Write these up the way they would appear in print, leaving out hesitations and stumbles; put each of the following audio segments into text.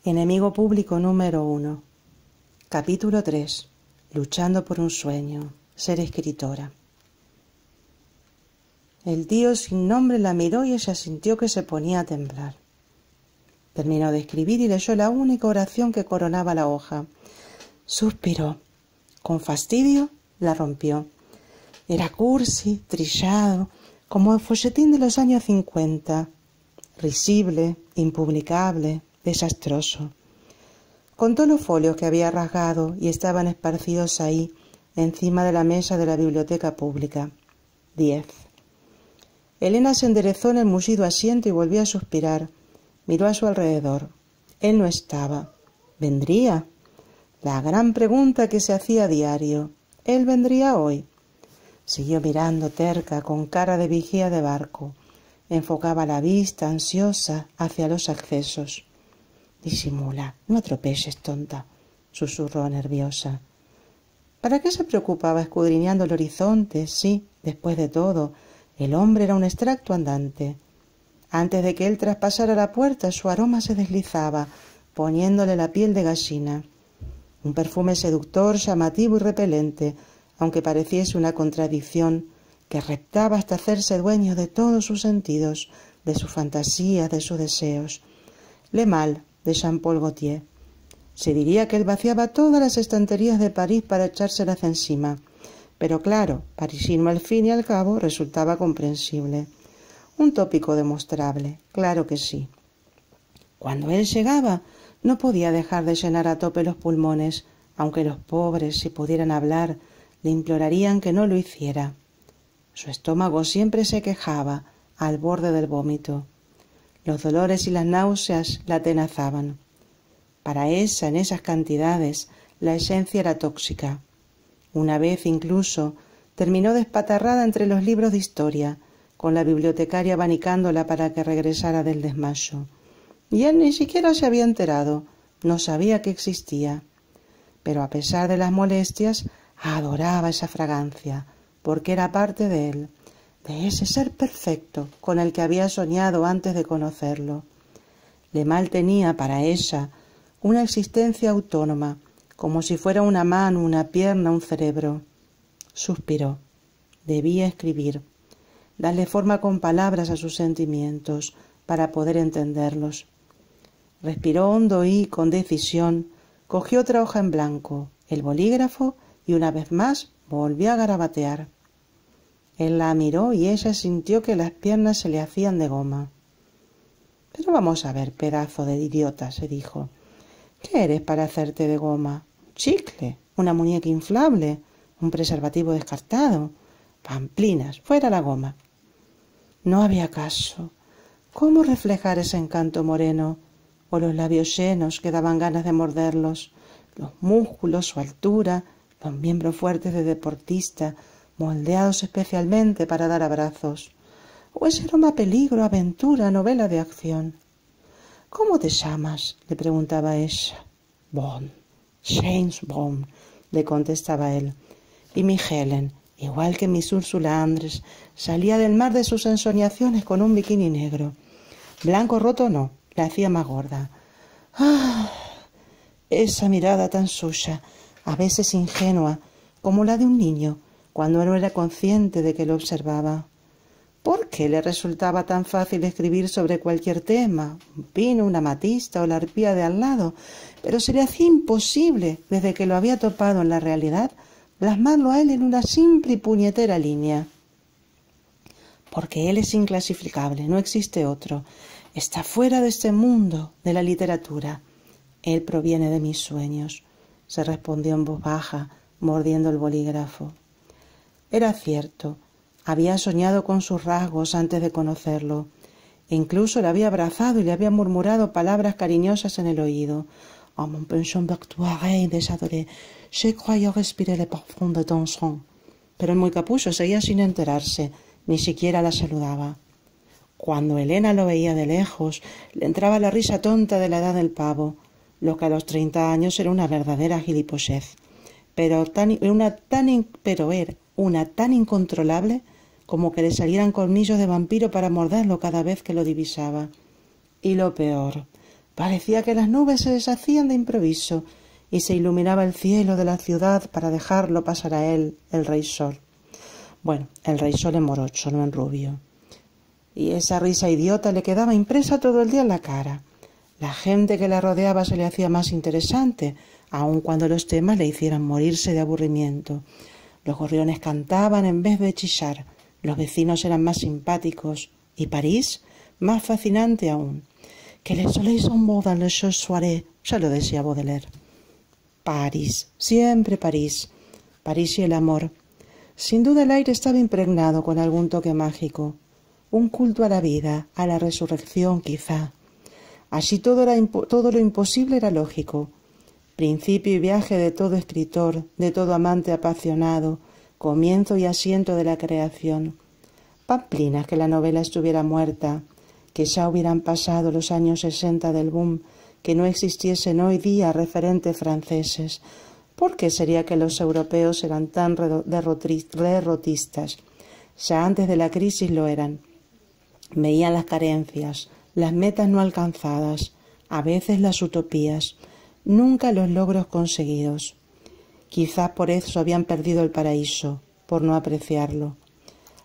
Enemigo público número 1. Capítulo 3. Luchando por un sueño. Ser escritora. El tío sin nombre la miró y ella sintió que se ponía a temblar. Terminó de escribir y leyó la única oración que coronaba la hoja. Suspiró. Con fastidio la rompió. Era cursi, trillado, como el folletín de los años 50. Risible, impublicable, desastroso. Contó los folios que había rasgado y estaban esparcidos ahí, encima de la mesa de la biblioteca pública. 10. Elena se enderezó en el mullido asiento y volvió a suspirar. Miró a su alrededor. Él no estaba. ¿Vendría? La gran pregunta que se hacía a diario. ¿Él vendría hoy? Siguió mirando terca, con cara de vigía de barco. Enfocaba la vista, ansiosa, hacia los accesos. «Disimula, no atropelles, tonta», susurró nerviosa. ¿Para qué se preocupaba escudriñando el horizonte si, después de todo, el hombre era un extracto andante? Antes de que él traspasara la puerta, su aroma se deslizaba, poniéndole la piel de gallina. Un perfume seductor, llamativo y repelente, aunque pareciese una contradicción, que reptaba hasta hacerse dueño de todos sus sentidos, de sus fantasías, de sus deseos. Le Mal, de Jean-Paul Gaultier. Se diría que él vaciaba todas las estanterías de París para echárselas encima, pero claro, parisino al fin y al cabo resultaba comprensible. Un tópico demostrable, claro que sí. Cuando él llegaba, no podía dejar de llenar a tope los pulmones, aunque los pobres, si pudieran hablar, le implorarían que no lo hiciera. Su estómago siempre se quejaba, al borde del vómito. Los dolores y las náuseas la atenazaban. Para esa, en esas cantidades, la esencia era tóxica. Una vez, incluso, terminó despatarrada entre los libros de historia, con la bibliotecaria abanicándola para que regresara del desmayo. Y él ni siquiera se había enterado, no sabía que existía. Pero a pesar de las molestias, adoraba esa fragancia, porque era parte de él, de ese ser perfecto con el que había soñado antes de conocerlo. Le Mal tenía para ella una existencia autónoma, como si fuera una mano, una pierna, un cerebro. Suspiró. Debía escribir, darle forma con palabras a sus sentimientos para poder entenderlos. Respiró hondo y, con decisión, cogió otra hoja en blanco, el bolígrafo, y una vez más volvió a garabatear. Él la miró y ella sintió que las piernas se le hacían de goma. «Pero vamos a ver, pedazo de idiota», se dijo. «¿Qué eres para hacerte de goma? ¿Un chicle? ¿Una muñeca inflable? ¿Un preservativo descartado? Pamplinas, fuera la goma». No había caso. ¿Cómo reflejar ese encanto moreno? O los labios llenos que daban ganas de morderlos, los músculos, su altura, los miembros fuertes de deportista, moldeados especialmente para dar abrazos. ¿O ese aroma peligro, aventura, novela de acción? «¿Cómo te llamas?», le preguntaba ella. «Bond, James Bond», le contestaba él. Y mi Helen, igual que Miss Úrsula Andrés, salía del mar de sus ensoñaciones con un bikini negro. Blanco roto no, la hacía más gorda. ¡Ah! Esa mirada tan suya, a veces ingenua, como la de un niño, cuando no era consciente de que lo observaba. ¿Por qué le resultaba tan fácil escribir sobre cualquier tema, un pino, una amatista o la arpía de al lado? Pero se le hacía imposible, desde que lo había topado en la realidad, plasmarlo a él en una simple y puñetera línea. Porque él es inclasificable, no existe otro. Está fuera de este mundo de la literatura. Él proviene de mis sueños, se respondió en voz baja, mordiendo el bolígrafo. Era cierto, había soñado con sus rasgos antes de conocerlo. Incluso le había abrazado y le había murmurado palabras cariñosas en el oído. «Oh, mon penchant vers toi, reine des adorés, je croyais respirer le parfum de ton sang». Pero el muy capullo seguía sin enterarse, ni siquiera la saludaba. Cuando Elena lo veía de lejos, le entraba la risa tonta de la edad del pavo, lo que a los 30 años era una verdadera gilipollez. Pero era una tan incontrolable como que le salieran colmillos de vampiro para morderlo cada vez que lo divisaba. Y lo peor, Parecía que las nubes se deshacían de improviso y se iluminaba el cielo de la ciudad para dejarlo pasar a él, el rey sol. Bueno, el rey sol en morocho, no en rubio. Y esa risa idiota le quedaba impresa todo el día en la cara. La gente que la rodeaba se le hacía más interesante, aun cuando los temas le hicieran morirse de aburrimiento. Los gorriones cantaban en vez de chillar, los vecinos eran más simpáticos, y París más fascinante aún. Que le soleil son beau dans le chaud soirée, ya lo decía Baudelaire. París, siempre París, París y el amor. Sin duda el aire estaba impregnado con algún toque mágico, un culto a la vida, a la resurrección quizá. Allí todo lo imposible era lógico, principio y viaje de todo escritor, de todo amante apasionado, comienzo y asiento de la creación. Pamplinas que la novela estuviera muerta, que ya hubieran pasado los años 60 del boom, que no existiesen hoy día referentes franceses. ¿Por qué sería que los europeos eran tan derrotistas? Ya antes de la crisis lo eran. Veían las carencias, las metas no alcanzadas, a veces las utopías, nunca los logros conseguidos. Quizás por eso habían perdido el paraíso, por no apreciarlo.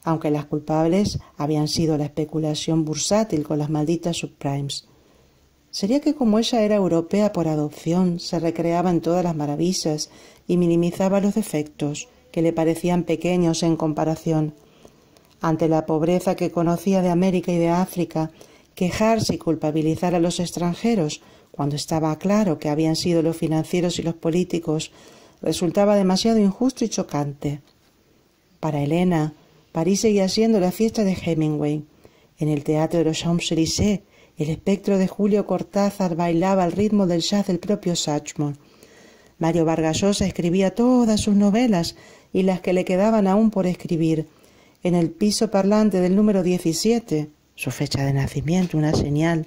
Aunque las culpables habían sido la especulación bursátil con las malditas subprimes. ¿Sería que como ella era europea por adopción, se recreaba en todas las maravillas y minimizaba los defectos, que le parecían pequeños en comparación? Ante la pobreza que conocía de América y de África, quejarse y culpabilizar a los extranjeros, cuando estaba claro que habían sido los financieros y los políticos, resultaba demasiado injusto y chocante. Para Elena, París seguía siendo la fiesta de Hemingway. En el teatro de los Champs-Élysées, el espectro de Julio Cortázar bailaba al ritmo del jazz del propio Satchmo. Mario Vargas Llosa escribía todas sus novelas y las que le quedaban aún por escribir. En el piso parlante del número 17, su fecha de nacimiento, una señal,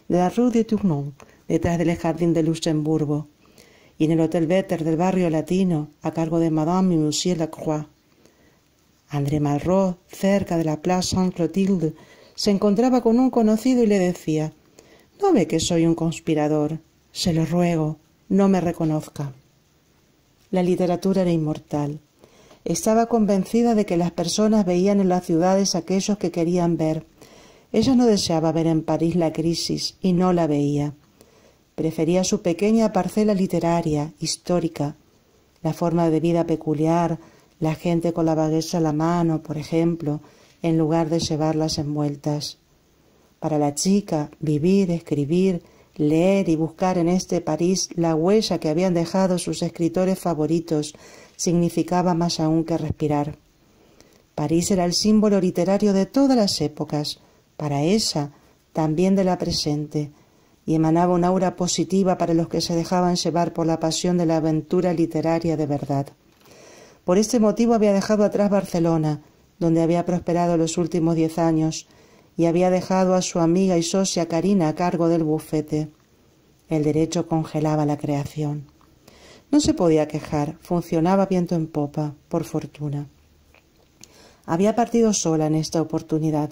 de la Rue de Tournon, detrás del Jardín de Luxemburgo. Y en el Hotel Vetter del barrio latino, a cargo de Madame y Monsieur Lacroix. André Malraux, cerca de la Place Sainte-Clotilde, se encontraba con un conocido y le decía: «¿No ve que soy un conspirador? Se lo ruego, no me reconozca». La literatura era inmortal. Estaba convencida de que las personas veían en las ciudades aquellos que querían ver. Ella no deseaba ver en París la crisis y no la veía. Prefería su pequeña parcela literaria, histórica, la forma de vida peculiar, la gente con la baguette a la mano, por ejemplo, en lugar de llevarlas envueltas. Para la chica, vivir, escribir, leer y buscar en este París la huella que habían dejado sus escritores favoritos significaba más aún que respirar. París era el símbolo literario de todas las épocas, para ella también de la presente, y emanaba un aura positiva para los que se dejaban llevar por la pasión de la aventura literaria de verdad. Por este motivo había dejado atrás Barcelona, donde había prosperado los últimos 10 años, y había dejado a su amiga y socia Karina a cargo del bufete. El derecho congelaba la creación. No se podía quejar, funcionaba viento en popa, por fortuna. Había partido sola en esta oportunidad.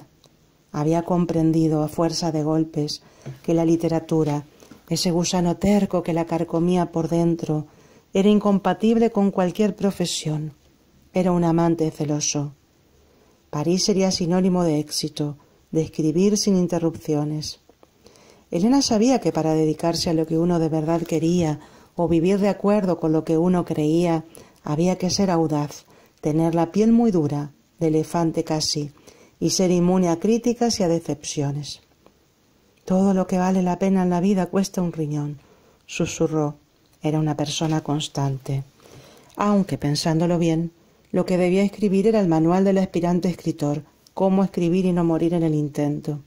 Había comprendido, a fuerza de golpes, que la literatura, ese gusano terco que la carcomía por dentro, era incompatible con cualquier profesión. Era un amante celoso. París sería sinónimo de éxito, de escribir sin interrupciones. Elena sabía que para dedicarse a lo que uno de verdad quería o vivir de acuerdo con lo que uno creía, había que ser audaz, tener la piel muy dura, de elefante casi, y ser inmune a críticas y a decepciones. «Todo lo que vale la pena en la vida cuesta un riñón», susurró. Era una persona constante. Aunque, pensándolo bien, lo que debía escribir era el manual del aspirante escritor, cómo escribir y no morir en el intento.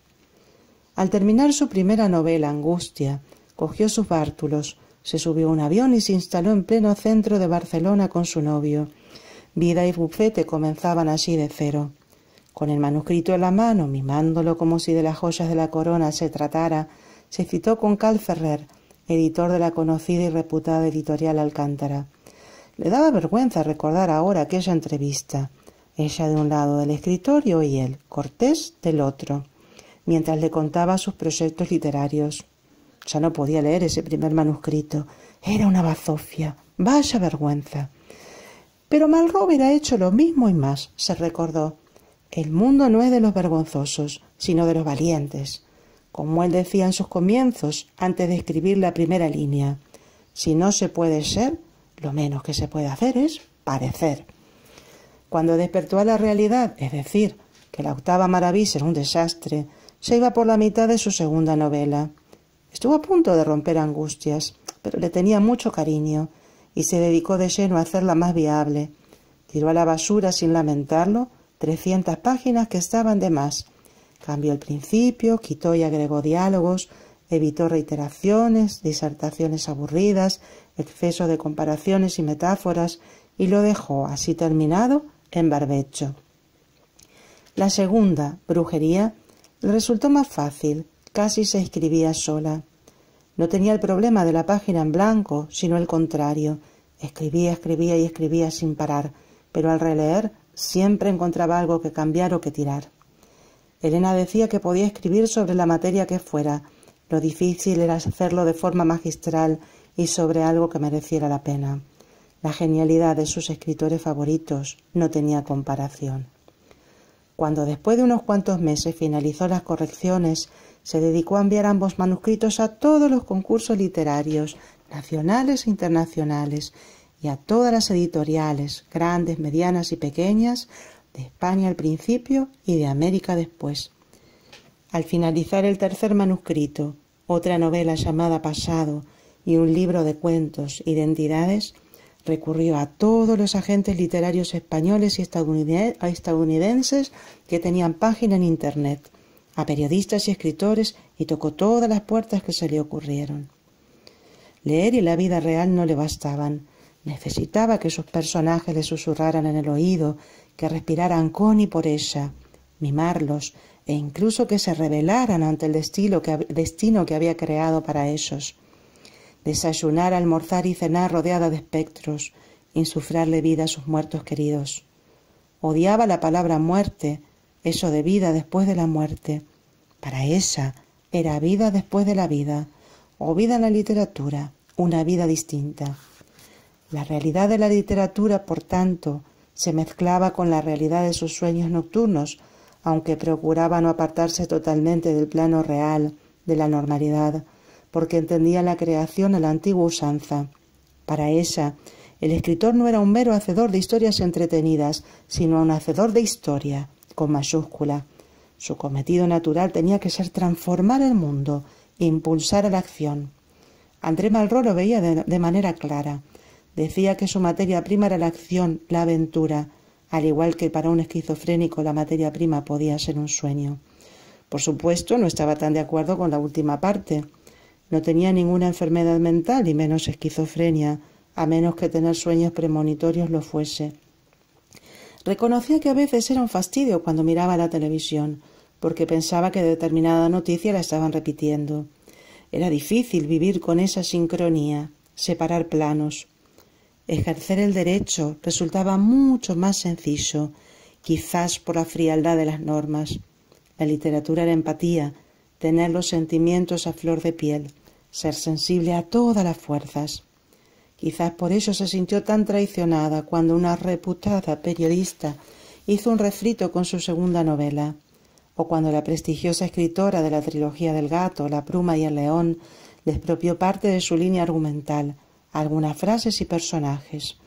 Al terminar su primera novela, Angustia, cogió sus bártulos, se subió a un avión y se instaló en pleno centro de Barcelona con su novio. Vida y bufete comenzaban allí de cero. Con el manuscrito en la mano, mimándolo como si de las joyas de la corona se tratara, se citó con Cal Ferrer, editor de la conocida y reputada editorial Alcántara. Le daba vergüenza recordar ahora aquella entrevista, ella de un lado del escritorio y él, Cortés, del otro, mientras le contaba sus proyectos literarios. Ya no podía leer ese primer manuscrito. Era una bazofia. Vaya vergüenza. Pero Malraux ha hecho lo mismo y más, se recordó. El mundo no es de los vergonzosos, sino de los valientes. Como él decía en sus comienzos, antes de escribir la primera línea. Si no se puede ser, lo menos que se puede hacer es parecer. Cuando despertó a la realidad, es decir, que la octava maravilla era un desastre, se iba por la mitad de su segunda novela. Estuvo a punto de romper Angustias, pero le tenía mucho cariño y se dedicó de lleno a hacerla más viable. Tiró a la basura sin lamentarlo 300 páginas que estaban de más. Cambió el principio, quitó y agregó diálogos, evitó reiteraciones, disertaciones aburridas, exceso de comparaciones y metáforas, y lo dejó, así terminado, en barbecho. La segunda, Brujería, le resultó más fácil, casi se escribía sola. No tenía el problema de la página en blanco, sino el contrario. Escribía y escribía sin parar, pero al releer siempre encontraba algo que cambiar o que tirar. Elena decía que podía escribir sobre la materia que fuera. Lo difícil era hacerlo de forma magistral y sobre algo que mereciera la pena. La genialidad de sus escritores favoritos no tenía comparación. Cuando después de unos cuantos meses finalizó las correcciones, se dedicó a enviar ambos manuscritos a todos los concursos literarios, nacionales e internacionales, y a todas las editoriales, grandes, medianas y pequeñas, de España al principio y de América después. Al finalizar el tercer manuscrito, otra novela llamada Pasado y un libro de cuentos, Identidades, recurrió a todos los agentes literarios españoles y estadounidenses que tenían página en Internet, a periodistas y escritores, y tocó todas las puertas que se le ocurrieron. Leer y la vida real no le bastaban. Necesitaba que sus personajes le susurraran en el oído, que respiraran con y por ella, mimarlos, e incluso que se rebelaran ante el destino que había creado para ellos. Desayunar, almorzar y cenar rodeada de espectros, insuflarle vida a sus muertos queridos. Odiaba la palabra muerte, eso de vida después de la muerte. Para ella era vida después de la vida, o vida en la literatura, una vida distinta. La realidad de la literatura, por tanto, se mezclaba con la realidad de sus sueños nocturnos, aunque procuraba no apartarse totalmente del plano real, de la normalidad, porque entendía la creación a la antigua usanza. Para ella, el escritor no era un mero hacedor de historias entretenidas, sino un hacedor de historia, con mayúscula. Su cometido natural tenía que ser transformar el mundo, impulsar a la acción. André Malraux lo veía de manera clara. Decía que su materia prima era la acción, la aventura, al igual que para un esquizofrénico la materia prima podía ser un sueño. Por supuesto, no estaba tan de acuerdo con la última parte. No tenía ninguna enfermedad mental y menos esquizofrenia, a menos que tener sueños premonitorios lo fuese. Reconocía que a veces era un fastidio cuando miraba la televisión, porque pensaba que determinada noticia la estaban repitiendo. Era difícil vivir con esa sincronía, separar planos. Ejercer el derecho resultaba mucho más sencillo, quizás por la frialdad de las normas. La literatura era empatía, tener los sentimientos a flor de piel, ser sensible a todas las fuerzas. Quizás por eso se sintió tan traicionada cuando una reputada periodista hizo un refrito con su segunda novela, o cuando la prestigiosa escritora de la trilogía del gato, la pluma y el león le expropió parte de su línea argumental, algunas frases y personajes.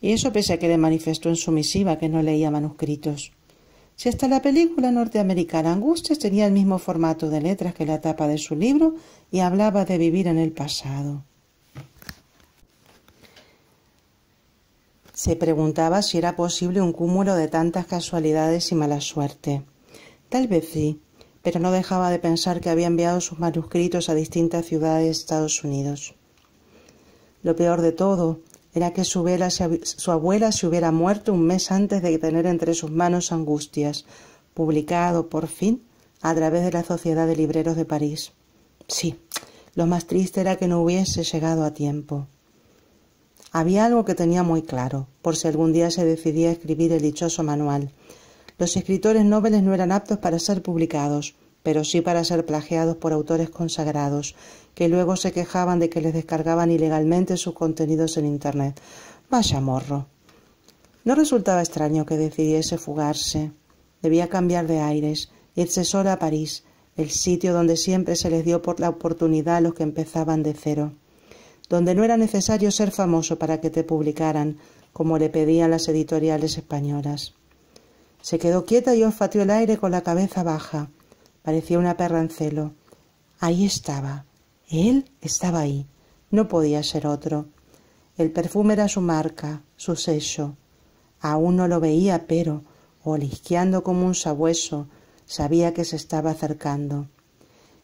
Y eso pese a que le manifestó en su misiva que no leía manuscritos. Si hasta la película norteamericana Angustias tenía el mismo formato de letras que la tapa de su libro y hablaba de vivir en el pasado. Se preguntaba si era posible un cúmulo de tantas casualidades y mala suerte. Tal vez sí, pero no dejaba de pensar que había enviado sus manuscritos a distintas ciudades de Estados Unidos. Lo peor de todo era que su abuela se hubiera muerto un mes antes de tener entre sus manos Angustias, publicado, por fin, a través de la Sociedad de Libreros de París. Sí, lo más triste era que no hubiese llegado a tiempo. Había algo que tenía muy claro, por si algún día se decidía a escribir el dichoso manual. Los escritores nobles no eran aptos para ser publicados, pero sí para ser plagiados por autores consagrados, que luego se quejaban de que les descargaban ilegalmente sus contenidos en Internet. Vaya morro. No resultaba extraño que decidiese fugarse. Debía cambiar de aires, irse sola a París, el sitio donde siempre se les dio por la oportunidad a los que empezaban de cero, donde no era necesario ser famoso para que te publicaran, como le pedían las editoriales españolas. Se quedó quieta y olfateó el aire con la cabeza baja. Parecía una perra en celo. Ahí estaba. Él estaba ahí. No podía ser otro. El perfume era su marca, su sello. Aún no lo veía, pero, olisqueando como un sabueso, sabía que se estaba acercando.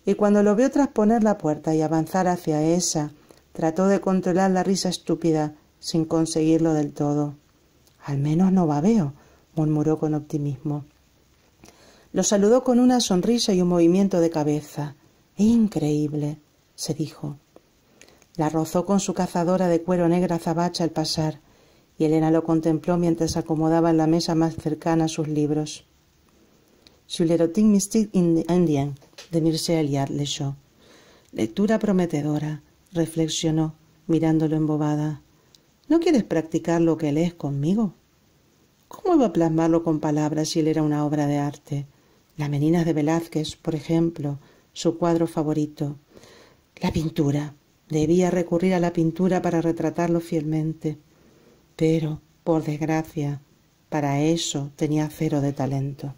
Y cuando lo vio trasponer la puerta y avanzar hacia esa, trató de controlar la risa estúpida, sin conseguirlo del todo. «Al menos no babeo», murmuró con optimismo. Lo saludó con una sonrisa y un movimiento de cabeza. «Increíble», se dijo. La rozó con su cazadora de cuero negra azabache al pasar, y Elena lo contempló mientras acomodaba en la mesa más cercana sus libros. «Sur l'érotique mystique indien», de Mircea Eliade leyó. «Lectura prometedora», reflexionó, mirándolo embobada. «¿No quieres practicar lo que lees conmigo?» ¿Cómo iba a plasmarlo con palabras si él era una obra de arte? Las Meninas de Velázquez, por ejemplo, su cuadro favorito. La pintura. Debía recurrir a la pintura para retratarlo fielmente. Pero, por desgracia, para eso tenía cero de talento.